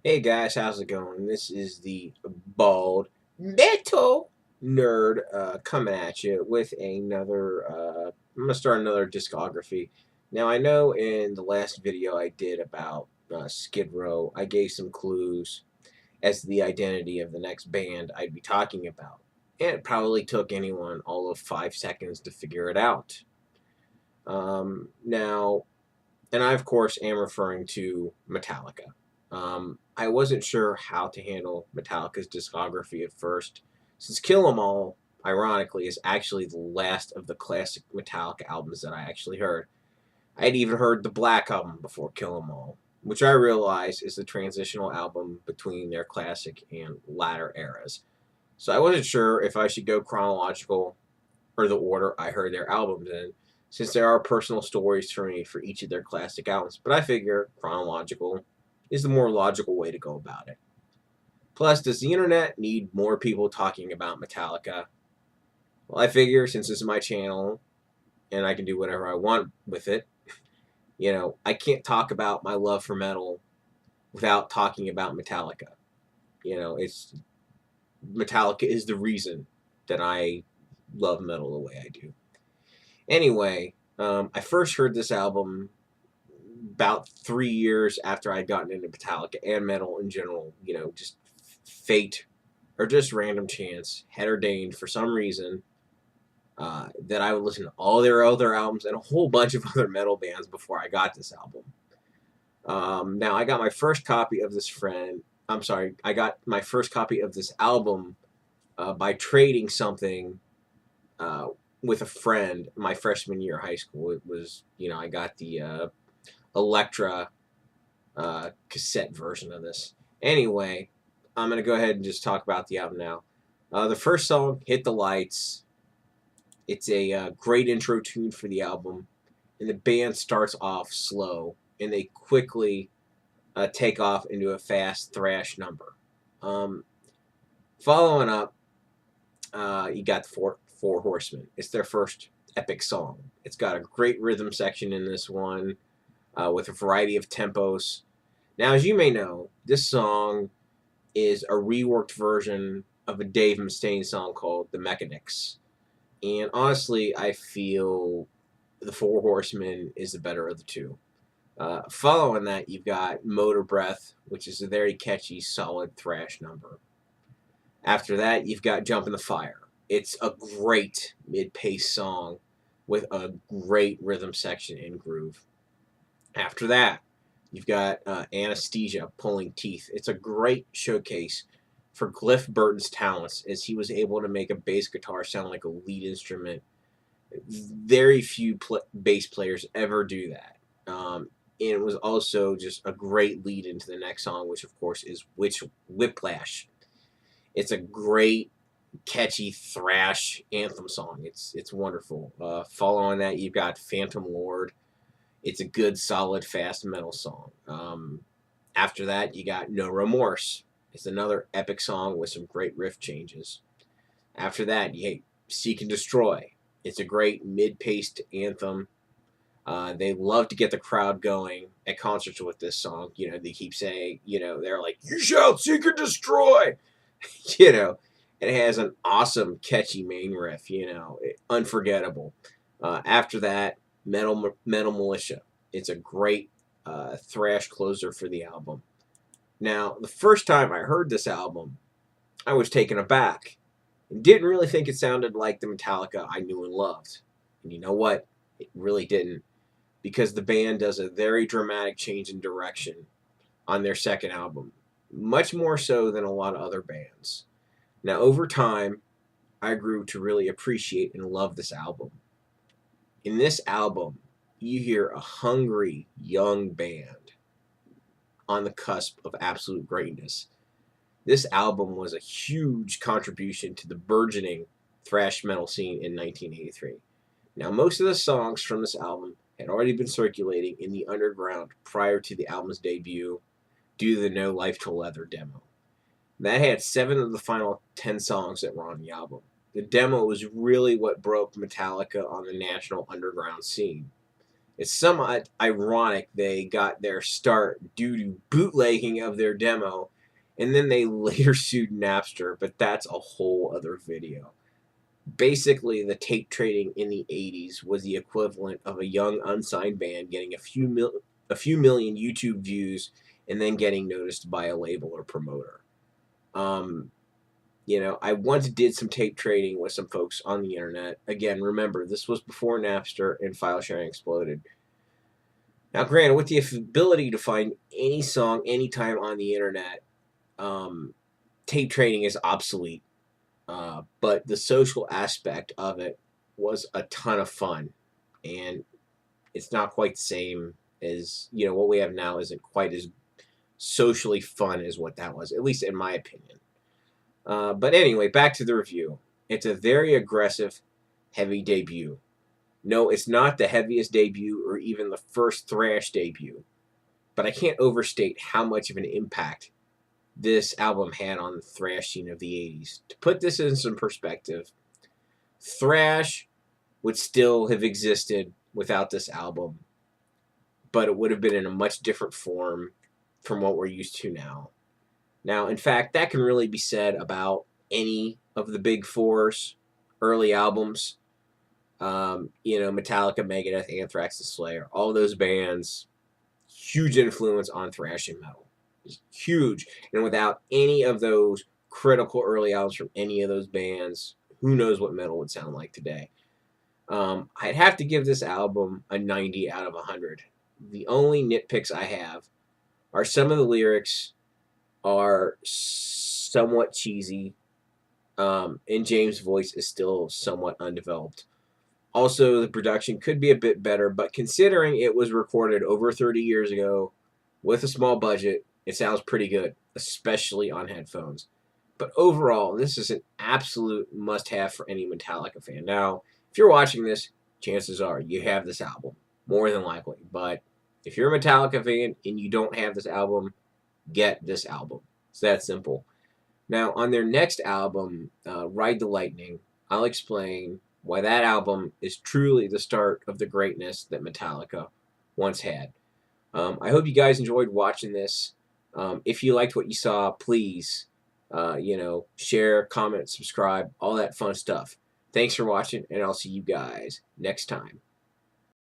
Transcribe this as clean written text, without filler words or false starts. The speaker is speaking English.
Hey guys, how's it going? This is the bald metal nerd coming at you with another. I'm gonna start another discography. Now I know in the last video I did about Skid Row, I gave some clues as to the identity of the next band I'd be talking about, and it probably took anyone all of 5 seconds to figure it out. Now, and I, of course, am referring to Metallica. I wasn't sure how to handle Metallica's discography at first, since Kill 'Em All, ironically, is actually the last of the classic Metallica albums that I actually heard. I'd even heard the Black Album before Kill 'Em All, which I realize is the transitional album between their classic and latter eras. So I wasn't sure if I should go chronological or the order I heard their albums in, since there are personal stories for me for each of their classic albums. But I figure chronological is the more logical way to go about it. Plus, does the internet need more people talking about Metallica? Well, I figure since this is my channel and I can do whatever I want with it, I can't talk about my love for metal without talking about Metallica. It's Metallica is the reason that I love metal the way I do. Anyway, I first heard this album about 3 years after I'd gotten into Metallica and metal in general. Just fate or just random chance had ordained for some reason that I would listen to all their other albums and a whole bunch of other metal bands before I got this album. Now, I got my first copy of this friend. I'm sorry, I got my first copy of this album by trading something uh, with a friend my freshman year of high school. It was, I got the Electra cassette version of this. Anyway, I'm going to go ahead and just talk about the album now. The first song, Hit the Lights. It's a great intro tune for the album, and the band starts off slow, and they quickly take off into a fast thrash number. Um, Following up, you got the Four Horsemen. It's their first epic song. It's got a great rhythm section in this one with a variety of tempos. Now, as you may know, this song is a reworked version of a Dave Mustaine song called The Mechanics. And honestly, I feel the Four Horsemen is the better of the two. Following that, you've got Motor Breath, which is a very catchy, solid thrash number. After that, you've got Jump in the Fire. It's a great mid-paced song with a great rhythm section and groove. After that, you've got Anesthesia, Pulling Teeth. It's a great showcase for Cliff Burton's talents as he was able to make a bass guitar sound like a lead instrument. Very few bass players ever do that. And it was also just a great lead into the next song, which of course is Whiplash. It's a great, catchy thrash anthem song. It's wonderful. Following that, you've got Phantom Lord. It's a good, solid, fast metal song. After that, you got No Remorse. It's another epic song with some great riff changes. After that, you Seek and Destroy. It's a great mid-paced anthem. They love to get the crowd going at concerts with this song. They keep saying, they're like, "You shall seek and destroy." you know, it has an awesome, catchy main riff. Unforgettable. After that, Metal Militia. It's a great thrash closer for the album. Now, the first time I heard this album, I was taken aback and didn't really think it sounded like the Metallica I knew and loved. And you know what? It really didn't, because the band does a very dramatic change in direction on their second album, much more so than a lot of other bands. Now, over time, I grew to really appreciate and love this album. In this album, you hear a hungry young band on the cusp of absolute greatness. This album was a huge contribution to the burgeoning thrash metal scene in 1983. Now, most of the songs from this album had already been circulating in the underground prior to the album's debut due to the No Life to Leather demo. That had 7 of the final 10 songs that were on the album. The demo was really what broke Metallica on the national underground scene. It's somewhat ironic they got their start due to bootlegging of their demo, and then they later sued Napster, but that's a whole other video. Basically, the tape trading in the 80s was the equivalent of a young unsigned band getting a few million YouTube views and then getting noticed by a label or promoter. Um, I once did some tape trading with some folks on the internet. Again, remember, this was before Napster and file sharing exploded. Now, granted, with the ability to find any song anytime on the internet, um, tape trading is obsolete. But the social aspect of it was a ton of fun, and it's not quite the same as what we have now. Isn't quite as socially fun as what that was, at least in my opinion. But anyway, back to the review. It's a very aggressive, heavy debut. No, it's not the heaviest debut or even the first thrash debut, but I can't overstate how much of an impact this album had on the thrash scene of the 80s. To put this in some perspective, thrash would still have existed without this album, but it would have been in a much different form from what we're used to now. Now, in fact, that can really be said about any of the big four's early albums. Metallica, Megadeth, Anthrax, and Slayer, all those bands, huge influence on thrash and metal. It's huge. And without any of those critical early albums from any of those bands, who knows what metal would sound like today. I'd have to give this album a 90 out of 100. The only nitpicks I have are some of the lyrics are somewhat cheesy, and James' voice is still somewhat undeveloped. Also, the production could be a bit better, but considering it was recorded over 30 years ago with a small budget, it sounds pretty good, especially on headphones. But overall, this is an absolute must-have for any Metallica fan. Now, if you're watching this, chances are you have this album, more than likely. But if you're a Metallica fan and you don't have this album, get this album. It's that simple. Now, on their next album, Ride the Lightning, I'll explain why that album is truly the start of the greatness that Metallica once had. I hope you guys enjoyed watching this. If you liked what you saw, please, share, comment, subscribe, all that fun stuff. Thanks for watching, and I'll see you guys next time.